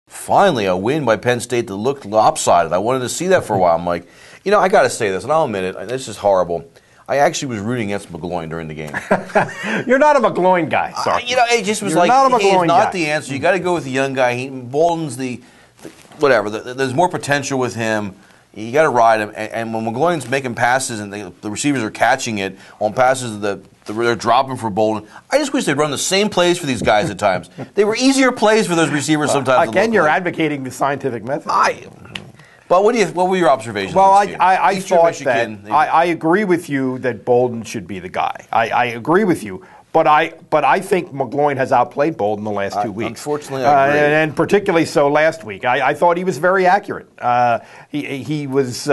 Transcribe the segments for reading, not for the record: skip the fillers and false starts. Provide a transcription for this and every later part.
finally a win by Penn State that looked lopsided. I wanted to see that for a while. I'm like, I got to say this, and I'll admit it, this is horrible. I actually was rooting against McGloin during the game. You're not a McGloin guy, sorry. It just was he's not the answer. You got to go with the young guy. Bolden's whatever. There's more potential with him. You got to ride him. And when McGloin's making passes and the receivers are catching it on passes that they're dropping for Bolden, I just wish they'd run the same plays for these guys at times. They were easier plays for those receivers sometimes. Again, you're advocating the scientific method. But what were your observations? Well, I thought that I agree with you that Bolden should be the guy. I agree with you. But I think McGloin has outplayed Bolden the last 2 weeks. Unfortunately, I agree. And particularly so last week. I thought he was very accurate. He was,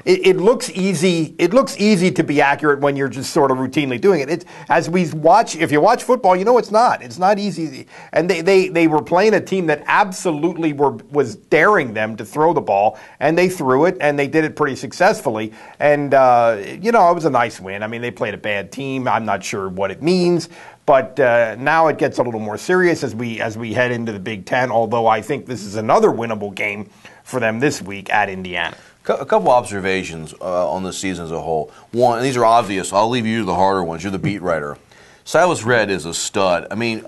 it looks easy. It looks easy to be accurate when you're just sort of routinely doing it. If you watch football, it's not. It's not easy. And they were playing a team that absolutely was daring them to throw the ball, and they threw it, and they did it pretty successfully. And it was a nice win. I mean, they played a bad team. I'm not sure what it means. But now it gets a little more serious as we head into the Big Ten, although I think this is another winnable game for them this week at Indiana. A couple observations on the season as a whole. One, and these are obvious. I'll leave you to the harder ones. You're the beat writer. Silas Redd is a stud. I mean,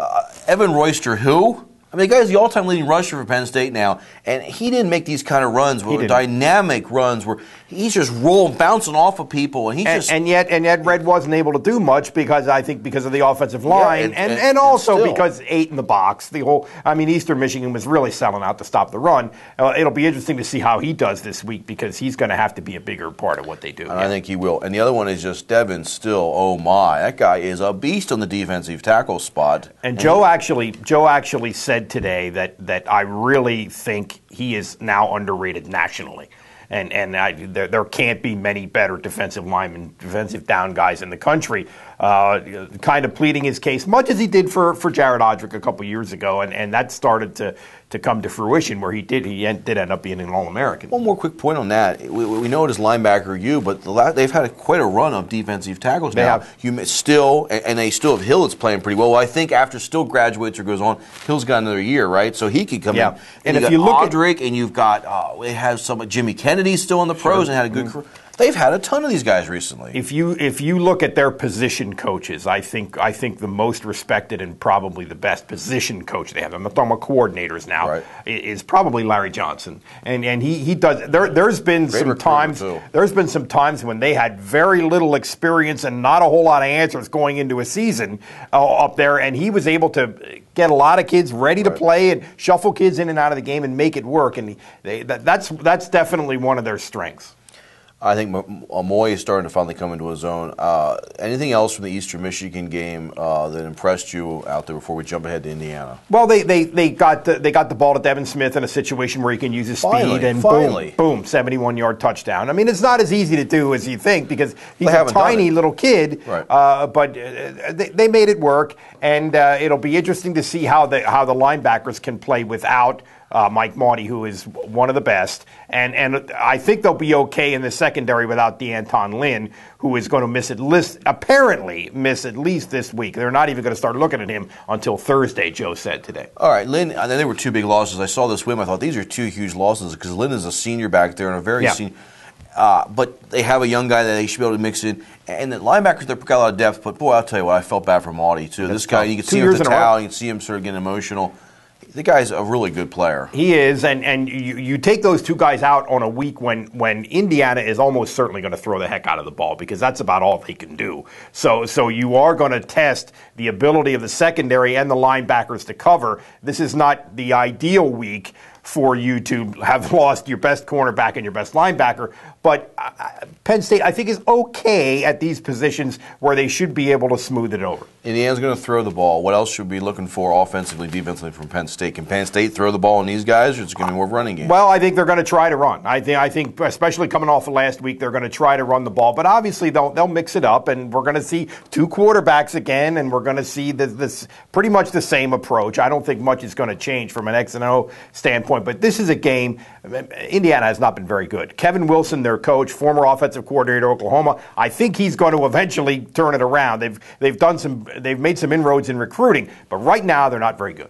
Evan Royster, who? I mean, the guy's the all-time leading rusher for Penn State now, and he didn't make these kind of runs, dynamic runs where he's just bouncing off of people, and yet Redd wasn't able to do much because of the offensive line, and also because 8 in the box. Eastern Michigan was really selling out to stop the run. It'll be interesting to see how he does this week because he's going to have to be a bigger part of what they do. And I think he will. And the other one is just Devin Still. Oh my, that guy is a beast on the defensive tackle spot. And Joe actually said today that I really think he is now underrated nationally. And there can't be many better defensive linemen, defensive down guys in the country, kind of pleading his case, much as he did for Jared Odrick a couple years ago, and that started to come to fruition where he did end up being an All-American. One more quick point on that. We know it is linebacker but they've had quite a run of defensive tackles now. Still, and they still have Hill that's playing pretty well. I think after Still graduates or goes on, Hill's got another year, right? So he could come in. And if you look at Odrick, and you've got they have Jimmy Kennedy's still in the pros and had a good career. They've had a ton of these guys recently. If you look at their position coaches, I think the most respected and probably the best position coach they have, I'm talking about coordinators now, is probably Larry Johnson. And he does. There's been some times when they had very little experience and not a whole lot of answers going into a season up there, and he was able to get a lot of kids ready to play and shuffle kids in and out of the game and make it work. And that's definitely one of their strengths. I think Amoy is starting to finally come into his own. Anything else from the Eastern Michigan game that impressed you out there before we jump ahead to Indiana? Well, they got the ball to Devin Smith in a situation where he can use his speed and boom, 71-yard touchdown. I mean, it's not as easy to do as you think because he's a tiny little kid, but they made it work, and it'll be interesting to see how the linebackers can play without Mike Maudie, who is one of the best. And I think they'll be okay in the secondary without DeAnton Lynn, who is going to apparently miss at least this week. They're not even going to start looking at him until Thursday, Joe said today. All right, Lynn, I know there were 2 big losses. I saw this win. I thought these are 2 huge losses because Lynn is a senior back there and a very senior. But they have a young guy that they should be able to mix in. And the linebackers, they've got a lot of depth. But, boy, I'll tell you what, I felt bad for Maudie, too. This guy, you can see him with the towel. You can see him sort of getting emotional. The guy's a really good player. He is, and you take those 2 guys out on a week when Indiana is almost certainly going to throw the heck out of the ball because that's about all they can do. So you are going to test the ability of the secondary and the linebackers to cover. This is not the ideal week for you to have lost your best cornerback and your best linebacker. But Penn State, I think, is okay at these positions where they should be able to smooth it over. Indiana's going to throw the ball. What else should we be looking for offensively, defensively from Penn State? Can Penn State throw the ball on these guys, or is it going to be more running game? Well, I think they're going to try to run. I think, especially coming off of last week, they're going to try to run the ball. But obviously, they'll mix it up, and we're going to see 2 quarterbacks again, and we're going to see this pretty much the same approach. I don't think much is going to change from an X and O standpoint. But this is a game. Indiana has not been very good. Kevin Wilson, their coach, former offensive coordinator at Oklahoma, I think he's going to eventually turn it around. They've made some inroads in recruiting, but right now they're not very good.